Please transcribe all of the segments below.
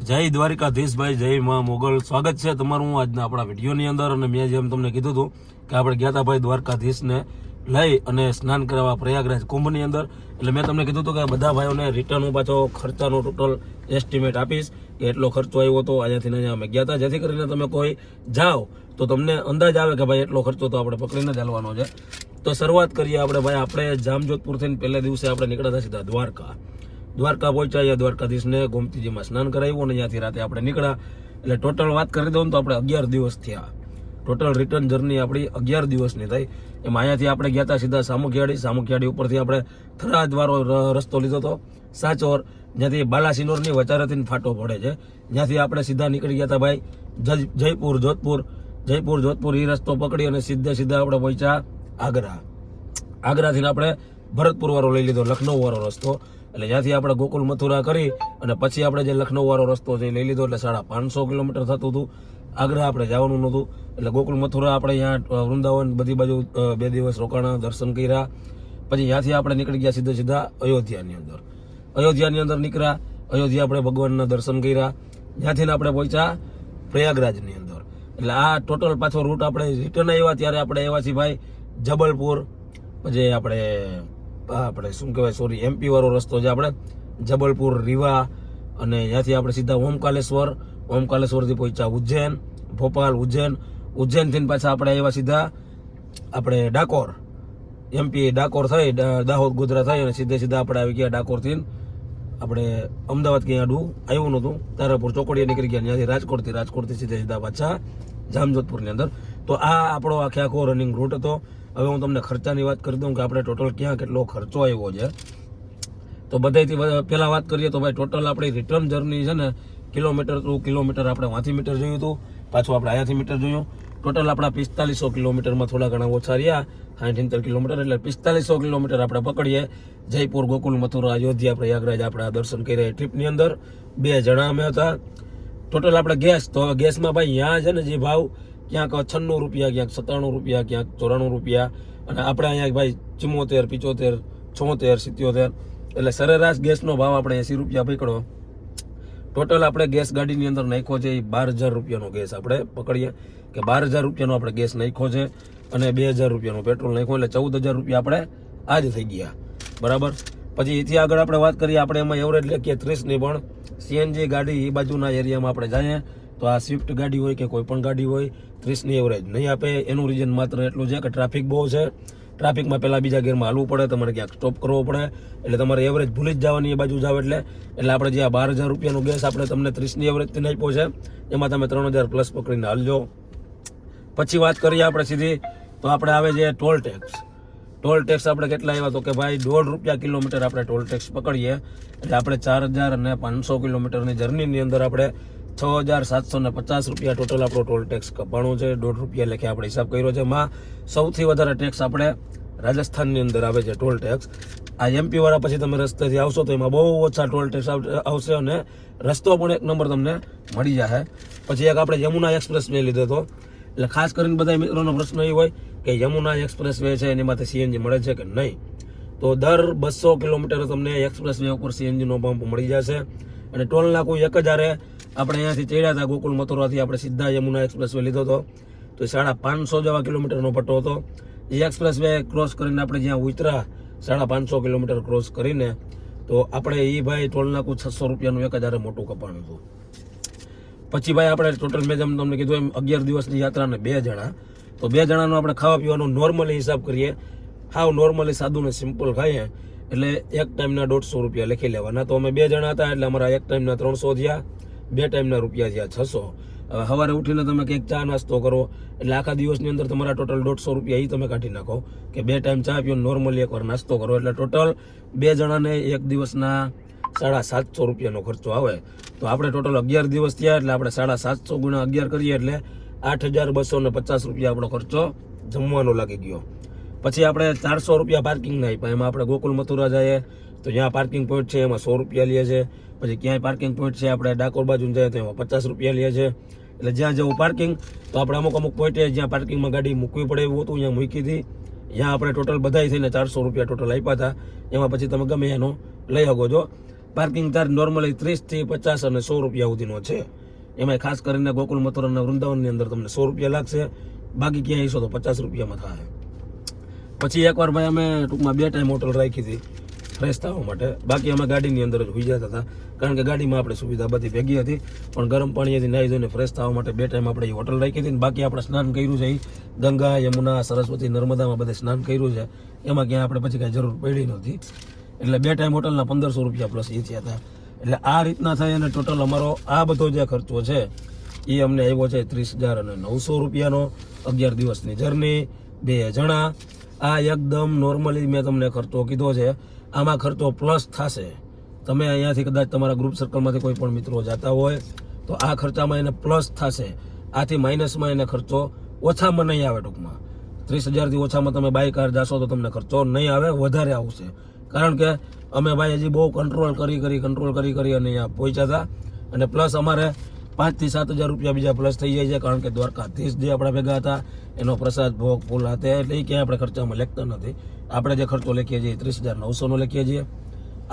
જય દ્વારકાધીશ ભાઈ, જય મા મોગલ. સ્વાગત છે તમારું આજના આપણા વિડીયોની અંદર. અને મેં જેમ તમને કીધું હતું કે આપણે ગયા હતા ભાઈ દ્વારકાધીશને લઈ અને સ્નાન કરાવવા પ્રયાગરાજ કુંભની અંદર. એટલે મેં તમને કીધું હતું કે બધા ભાઈઓને રિટર્ન પાછો ખર્ચાનો ટોટલ એસ્ટિમેટ આપીશ કે એટલો ખર્ચો આવ્યો હતો અહીંયાથી અહીંયા અમે ગયા હતા, જેથી કરીને તમે કોઈ જાઓ તો તમને અંદાજ આવે કે ભાઈ એટલો ખર્ચો તો આપણે પકડીને જ હાલવાનો છે. તો શરૂઆત કરીએ આપણે જામજોધપુરથી પહેલા દિવસે આપણે નીકળ્યા હતા સીધા દ્વારકા પહોંચ્યા. દ્વારકાધીશને ગોમતીજીમાં સ્નાન કરાવ્યું અને ત્યાંથી રાતે આપણે નીકળ્યા. એટલે ટોટલ વાત કરી દઉં તો આપણે 11 દિવસ થયા. ટોટલ રિટર્ન જર્ની આપણી 11 દિવસની થઈ. એમાં અહીંયાથી આપણે ગયા હતા સીધા સામુખિયાળી ઉપરથી આપણે થરાદ વાળો રસ્તો લીધો હતો સાચોર, જ્યાંથી બાલાસિનોરની વચારેથી ફાટો પડે છે. જ્યાંથી આપણે સીધા નીકળી ગયા હતા ભાઈ જયપુર જોધપુર એ રસ્તો પકડી અને સીધા આપણે પહોંચ્યા આગ્રાથી આપણે ભરતપુર વાળો લઈ લીધો, લખનઉ વાળો રસ્તો. એટલે જ્યાંથી આપણે ગોકુલ મથુરા કરી અને પછી આપણે જે લખનઉ વાળો રસ્તો છે લઈ લીધો. એટલે 550 કિલોમીટર થતું હતું. આગ્રા આપણે જવાનું નહોતું. એટલે ગોકુલ મથુરા આપણે અહીંયા વૃંદાવન બધી બાજુ 2 દિવસ રોકાણા, દર્શન કર્યા. પછી ત્યાંથી આપણે નીકળી ગયા સીધા અયોધ્યાની અંદર નીકળ્યા. અયોધ્યા આપણે ભગવાનના દર્શન કર્યા. ત્યાંથી આપણે પહોંચ્યા પ્રયાગરાજની અંદર. એટલે આ ટોટલ પાછો રૂટ આપણે રિટર્ન આવ્યા ત્યારે આપણે આવ્યા છીએ ભાઈ જબલપુર. પછી આપણે શું કહેવાય એમપી વાળો રસ્તો છે આપણે જબલપુર, રીવા અને ત્યાંથી આપણે સીધા ઓમકાલેશ્વરથી પહોંચ્યા ભોપાલ, ઉજ્જૈનથી પાછા આપણે આવ્યા સીધા આપણે ડાકોર, એમપી ડાકોર થઈ, દાહોદ ગોધરા થઈ અને સીધા આપણે આવી ગયા ડાકોરથી આપણે અમદાવાદ ક્યાંય આડું આવ્યું નહોતું. તારાપુર ચોકડીએ નીકળી ગયા. ત્યાંથી રાજકોટથી સીધા પાછા જામજોધપુરની અંદર. તો આ આપણો આખો રનિંગ રૂટ હતો. હવે હું તમને ખર્ચાની વાત કરી દઉં કે આપણે ટોટલ ક્યાં કેટલો ખર્ચો આવ્યો છે. તો બધાથી પહેલાં વાત કરીએ તો ભાઈ ટોટલ આપણી રિટર્ન જર્ની છે ને કિલોમીટર આપણે વાંથી મીટર જોયું હતું, પાછું આપણે અહીંયાથી મીટર જોયું. ટોટલ આપણા 4500 કિલોમીટરમાં થોડા ઘણા ઓછા રહ્યા, 60-70 કિલોમીટર. એટલે 4500 કિલોમીટર આપણે પકડીએ. જયપુર, ગોકુલ મથુરા, અયોધ્યા, પ્રયાગરાજ આપણે આ દર્શન કર્યા. ટ્રીપની અંદર 2 જણા અમે હતા. ટોટલ આપણે તો ગેસમાં ભાઈ ત્યાં છે ને જે ભાવ ક્યાંક 96 રૂપિયા, ક્યાંક 97 રૂપિયા, ક્યાંક 94 રૂપિયા, અને આપણે અહીંયા ભાઈ 74, 75, 76, 77. એટલે સરેરાશ ગેસનો ભાવ આપણે 80 રૂપિયા પકડો. ટોટલ આપણે ગેસ ગાડીની અંદર નાખ્યો છે 12,000 રૂપિયાનો ગેસ આપણે પકડીએ કે 12,000 રૂપિયાનો આપણે ગેસ નાખ્યો છે અને 2,000 રૂપિયાનું પેટ્રોલ નાખ્યું. એટલે 14,000 રૂપિયા આપણે આજ થઈ ગયા, બરાબર. પછી એથી આગળ આપણે વાત કરીએ, આપણે એમાં એવરેજ લખીએ 30ની, પણ સીએનજી ગાડી એ બાજુના એરિયામાં આપણે જઈએ તો આ સ્વિફ્ટ ગાડી હોય કે કોઈ પણ ગાડી હોય 30ની એવરેજ નહીં આપે. એનું રીઝન માત્ર એટલું છે કે ટ્રાફિક બહુ છે. ટ્રાફિકમાં પહેલાં બીજા ગેરમાં હાલવું પડે, તમારે ક્યાંક સ્ટોપ કરવો પડે. એટલે તમારે એવરેજ ભૂલી જ જવાની એ બાજુ જાવ. એટલે આપણે જે આ 12,000 રૂપિયાનો ગેસ આપણે તમને 30ની એવરેજથી નાખ્યો છે, એમાં તમે 3,000 પ્લસ પકડીને હાલજો. પછી વાત કરીએ આપણે સીધી તો આપણે આવે છે ટોલ ટેક્સ આપણે કેટલા આવ્યા તો કે ભાઈ 1.5 રૂપિયા કિલોમીટર આપણે ટોલ ટેક્સ પકડીએ. એટલે આપણે 4,500 કિલોમીટરની જર્નીની અંદર આપણે 6,750 રૂપિયા ટોટલ આપણો ટોલ ટેક્સ કપાણો છે. 1.5 રૂપિયા લેખે આપણે હિસાબ કર્યો છે. એમાં સૌથી વધારે ટેક્સ આપણે રાજસ્થાનની અંદર આવે છે ટોલ ટેક્સ. આ એમપી વાળા પછી તમે રસ્તેથી આવશો તો એમાં બહુ ઓછા ટોલ ટેક્સ આવશે અને રસ્તો પણ 1 નંબર તમને મળી જશે. પછી એક આપણે યમુના એક્સપ્રેસ વે લીધો હતો. એટલે ખાસ કરીને બધા મિત્રોનો પ્રશ્ન એ હોય કે યમુના એક્સપ્રેસ વે છે એની માટે સીએનજી મળે છે કે નહીં. તો દર 200 કિલોમીટર તમને એક્સપ્રેસ વે ઉપર સીએનજીનો પંપ મળી જશે. અને ટોલ નાકું 1,000 આપણે અહીંયાથી ચડ્યા હતા ગોકુલ મથુરાથી આપણે સીધા યમુના એક્સપ્રેસ વે લીધો હતો. તો 550 જેવા કિલોમીટરનો પટ્ટો હતો. એ એક્સપ્રેસ વે ક્રોસ કરીને આપણે જ્યાં ઉતરા 550 કિલોમીટર ક્રોસ કરીને તો આપણે એ ભાઈ ટોલ નાકું 600 રૂપિયાનું 1,000 મોટું કપાણું હતું. પછી ભાઈ આપણે ટોટલ મેં જેમ તમને કીધું એમ 11 દિવસની યાત્રાને 2 જણા. તો 2 જણાનો આપણે ખાવા પીવાનો નોર્મલી હિસાબ કરીએ, હાવ નોર્મલી સાદું ને સિમ્પલ ખાઈએ એટલે એક ટાઈમના 150 રૂપિયા લખી લેવાના. તો અમે 2 જણા હતા એટલે અમારા એક ટાઈમના 300 થયા, 2 ટાઈમના રૂપિયા થયા 600. હવે સવારે ઉઠીને તમે કંઈક ચા નાસ્તો કરો એટલે આખા દિવસની અંદર તમારા ટોટલ 150 રૂપિયા એ તમે કાઢી નાખો કે 2 ટાઈમ ચા પીઓ, નોર્મલી એકવાર નાસ્તો કરો. એટલે ટોટલ 2 જણાને એક દિવસના 750 રૂપિયાનો ખર્ચો આવે. તો આપણે ટોટલ 11 દિવસ થયા એટલે આપણે 750 ગુણ્યા 11 કરીએ એટલે 8,250 રૂપિયા આપણો ખર્ચો જમવાનો લાગી ગયો. પછી આપણે 400 રૂપિયા પાર્કિંગના આપ્યા. એમાં આપણે ગોકુલ મથુરા જઈએ તો જ્યાં પાર્કિંગ પોઈન્ટ છે એમાં 100 રૂપિયા લે છે. પછી ક્યાંય પાર્કિંગ પોઈન્ટ છે આપણે ડાકોર બાજુ જાય તો એમાં 50 રૂપિયા લે છે. એટલે જ્યાં જવું પાર્કિંગ તો આપણે અમુક પોઈન્ટે જ્યાં પાર્કિંગમાં ગાડી મૂકવી પડે એવું હતું ત્યાં મૂકી હતી. જ્યાં આપણે ટોટલ બધાય થઈને 400 રૂપિયા ટોટલ આપ્યા હતા. એમાં પછી તમે ગમે એનો લઈ શકો છો. પાર્કિંગ ચાર્જ નોર્મલી 30 થી 50 અને 100 રૂપિયા સુધીનો છે. એમાં ખાસ કરીને ગોકુલ મથુરાના વૃંદાવનની અંદર તમને 100 રૂપિયા લાગશે, બાકી ક્યાંય ઈશો તો 50 રૂપિયામાં થાય. પછી એકવાર ભાઈ અમે ટૂંકમાં 2 ટાઈમ હોટલ રાખી હતી ફ્રેશ થવા માટે. બાકી અમે ગાડીની અંદર જ હોઈ જતા હતા, કારણ કે ગાડીમાં આપણે સુવિધા બધી ભેગી હતી. પણ ગરમ પાણીથી નાહી ધોઈને ફ્રેશ થવા માટે 2 ટાઈમ આપણે હોટલ રાખી હતી. બાકી આપણે સ્નાન કર્યું છે ગંગા, યમુના, સરસ્વતી, નર્મદામાં બધે સ્નાન કર્યું છે. એમાં ક્યાં આપણે પછી કાંઈ જરૂર પડી નહોતી. એટલે 2 ટાઈમ હોટલના 1500 રૂપિયા પ્લસ એ થયા હતા. એટલે આ રીતના થાય અને ટોટલ અમારો આ બધો જે ખર્ચો છે એ અમને આવ્યો છે 30,900 રૂપિયાનો. 11 દિવસની જર્ની, 2 જણા. આ એકદમ નોર્મલી મેં તમને ખર્ચો કીધો છે. આમાં ખર્ચો પ્લસ થશે. તમે અહીંયાથી કદાચ તમારા ગ્રુપ સર્કલમાંથી કોઈ પણ મિત્રો જતા હોય તો આ ખર્ચામાં એને પ્લસ થશે. આથી માઇનસમાં એને ખર્ચો ઓછામાં નહીં આવે. ટૂંકમાં 30,000થી ઓછામાં તમે બાય કાર જાશો તો તમને ખર્ચો નહીં આવે, વધારે આવશે. કારણ કે અમે ભાઈ હજી બહુ કંટ્રોલ કરી અને અહીંયા પહોંચ્યા હતા. અને પ્લસ અમારે 5,000 થી 7,000 રૂપિયા બીજા પ્લસ થઈ જાય છે, કારણ કે દ્વારકાધીશ જે આપણા ભેગા હતા એનો પ્રસાદ ભોગ ફૂલ હાથે, એટલે એ ક્યાંય આપણે ખર્ચામાં લેખતા નથી. આપણે જે ખર્ચો લખીએ છીએ 30,900નો લખીએ છીએ.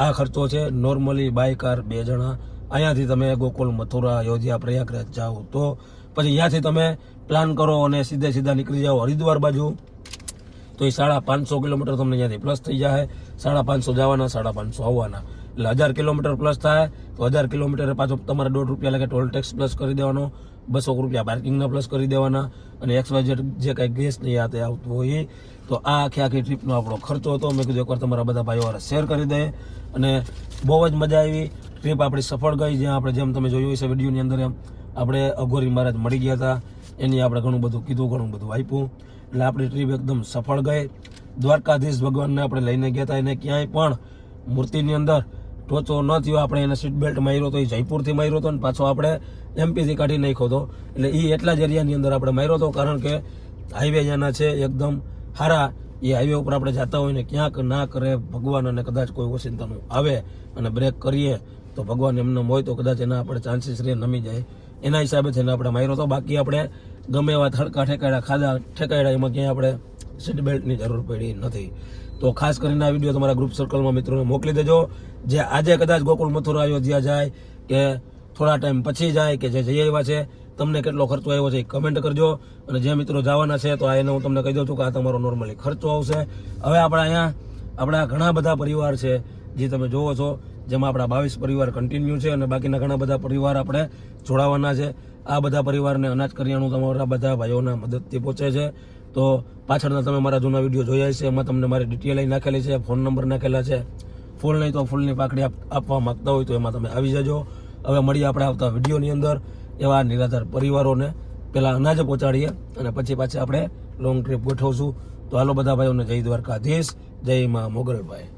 આ ખર્ચો છે નોર્મલી બાય કાર 2 જણા. અહીંયાથી તમે ગોકુલ, મથુરા, અયોધ્યા, પ્રયાગરાજ જાઓ તો પછી અહીંયાથી તમે પ્લાન કરો અને સીધા નીકળી જાઓ હરિદ્વાર બાજુ તો એ 550 કિલોમીટર તમને અહીંયાથી પ્લસ થઈ જાય. 550 જવાના, 550 આવવાના, એટલે 1000 કિલોમીટર પ્લસ થાય. તો 1000 કિલોમીટર પાછો તમારે 1.5 રૂપિયા લાગે ટોલ ટેક્સ પ્લસ કરી દેવાનો, 200 રૂપિયા પાર્કિંગના પ્લસ કરી દેવાના, અને XYZ જે કાંઈ ગેસ નહીં આતે આવતું હોય એ. તો આ આખી ટ્રીપનો આપણો ખર્ચો હતો. મેં કીધું એકવાર તમારા બધા ભાઈઓવાળા શેર કરી દે. અને બહુ જ મજા આવી. ટ્રીપ આપણી સફળ ગઈ. જ્યાં આપણે જેમ તમે જોયું છે વિડીયોની અંદર એમ આપણે અઘોરી મહારાજ મળી ગયા હતા. એની આપણે ઘણું બધું કીધું, ઘણું બધું આપ્યું. એટલે આપણી ટ્રીપ એકદમ સફળ ગઈ. દ્વારકાધીશ ભગવાનને આપણે લઈને ગયા હતા. એને ક્યાંય પણ મૂર્તિની અંદર ટોચો ન થયો. આપણે એને સીટ બેલ્ટ માર્યો હતો, એ જયપુરથી માર્યો હતો, અને પાછો આપણે MPથી કાઢી નાખ્યો હતો. એટલે એ એટલા જ એરિયાની અંદર આપણે માર્યો હતો, કારણ કે હાઈવે જ્યાંના છે એકદમ સારા. એ હાઈવે ઉપર આપણે જતા હોય ને ક્યાંક ના કરે ભગવાન, અને કદાચ કોઈ ઓચિંતાનું આવે અને બ્રેક કરીએ તો ભગવાન એમને હોય તો કદાચ એના આપણે ચાન્સીસ રહે નમી જાય. એના હિસાબે થઈને આપણે માર્યો હતો. બાકી આપણે ગમે એવા થડકા ઠેકાયડા એમાં ક્યાંય આપણે સીટ બેલ્ટની જરૂર પડી નથી. તો ખાસ કરીને આ વિડીયો તમારા ગ્રુપ સર્કલમાં મિત્રોને મોકલી દેજો. જે આજે કદાચ ગોકુલ, મથુરા, અયોધ્યા જાય કે થોડા ટાઈમ પછી જાય કે જે જઈ આવ્યા છે, તમને કેટલો ખર્ચો આવ્યો છે એ કમેન્ટ કરજો. અને જે મિત્રો જવાના છે તો આ એને હું તમને કહી દઉં છું કે આ તમારો નોર્મલી ખર્ચો આવશે. હવે આપણા ઘણા બધા પરિવાર છે જે તમે જોવો છો, જેમાં આપણા 22 પરિવાર કન્ટિન્યુ છે, અને બાકીના ઘણા બધા પરિવાર આપણે જોડાવાના છે. આ બધા પરિવારને અનાજ કરિયાણું તમારા બધા ભાઈઓના મદદથી પહોંચે છે. તો પાછળના તમે મારા જૂના વિડીયો જોયા છે, એમાં તમને મારી ડિટેલ નાખેલી છે, ફોન નંબર નાખેલા છે. ફૂલ નહીં તો ફૂલની પાકડી આપવા માંગતા હોય તો એમાં તમે આવી જજો. હવે મળીએ આપણે આવતા વિડીયોની અંદર એવા નિરાધાર પરિવારોને પહેલાં અનાજ પહોંચાડીએ અને પછી પાછા આપણે લોંગ ટ્રીપ ગોઠવશું. તો હાલો બધા ભાઈઓને જય દ્વારકાધીશ, જય મા મોગલભાઈ.